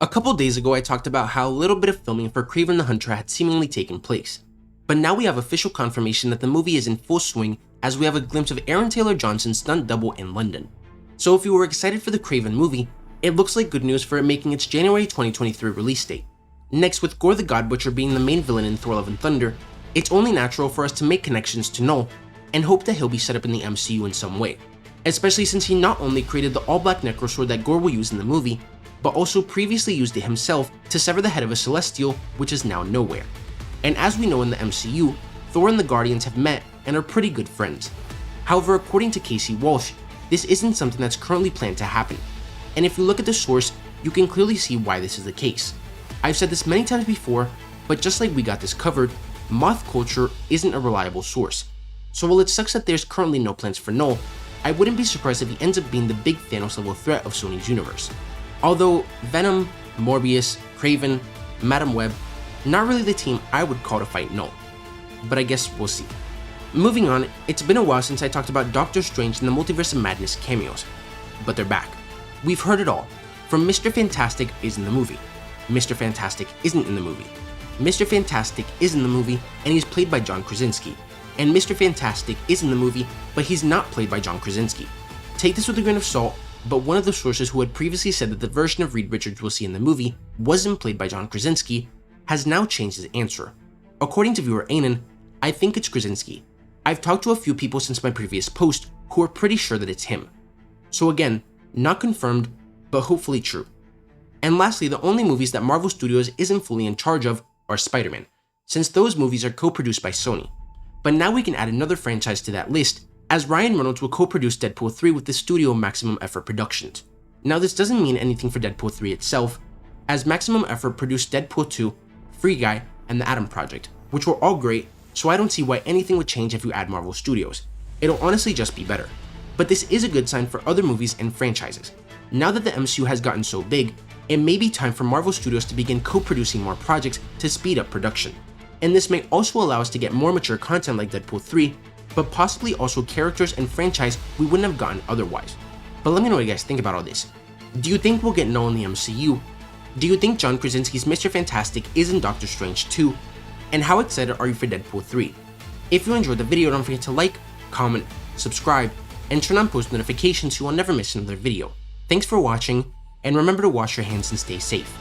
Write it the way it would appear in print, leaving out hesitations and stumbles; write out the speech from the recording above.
A couple days ago I talked about how a little bit of filming for Kraven the Hunter had seemingly taken place, but now we have official confirmation that the movie is in full swing as we have a glimpse of Aaron Taylor Johnson's stunt double in London. So if you were excited for the Kraven movie, it looks like good news for it making its January 2023 release date. Next, with Gorr the God Butcher being the main villain in Thor Love and Thunder, it's only natural for us to make connections to Knull and hope that he'll be set up in the MCU in some way, especially since he not only created the All-Black Necrosword that Gorr will use in the movie, but also previously used it himself to sever the head of a Celestial, which is now Knowhere. And as we know in the MCU, Thor and the Guardians have met and are pretty good friends. However, according to KC Walsh, this isn't something that's currently planned to happen, and if you look at the source, you can clearly see why this is the case. I've said this many times before, but just like we got this covered, Moth Culture isn't a reliable source. So while it sucks that there's currently no plans for Knull, I wouldn't be surprised if he ends up being the big Thanos-level threat of Sony's universe. Although Venom, Morbius, Kraven, Madam Web, not really the team I would call to fight Knull. But I guess we'll see. Moving on, it's been a while since I talked about Doctor Strange and the Multiverse of Madness cameos, but they're back. We've heard it all, from Mr. Fantastic is in the movie, Mr. Fantastic isn't in the movie, Mr. Fantastic is in the movie and he's played by John Krasinski, and Mr. Fantastic is in the movie but he's not played by John Krasinski. Take this with a grain of salt, but one of the sources who had previously said that the version of Reed Richards we'll see in the movie wasn't played by John Krasinski has now changed his answer. According to ViewerAnon, I think it's Krasinski. I've talked to a few people since my previous post who are pretty sure that it's him. So again, not confirmed, but hopefully true. And lastly, the only movies that Marvel Studios isn't fully in charge of are Spider-Man, since those movies are co-produced by Sony. But now we can add another franchise to that list, as Ryan Reynolds will co-produce Deadpool 3 with the studio Maximum Effort Productions. Now this doesn't mean anything for Deadpool 3 itself, as Maximum Effort produced Deadpool 2, Free Guy, and The Atom Project, which were all great, so I don't see why anything would change if you add Marvel Studios. It'll honestly just be better. But this is a good sign for other movies and franchises. Now that the MCU has gotten so big, it may be time for Marvel Studios to begin co-producing more projects to speed up production. And this may also allow us to get more mature content like Deadpool 3, but possibly also characters and franchise we wouldn't have gotten otherwise. But let me know what you guys think about all this. Do you think we'll get Knull in the MCU? Do you think John Krasinski's Mr. Fantastic is in Doctor Strange 2? And how excited are you for Deadpool 3? If you enjoyed the video, don't forget to like, comment, subscribe, and turn on post notifications so you will never miss another video. Thanks for watching, and remember to wash your hands and stay safe.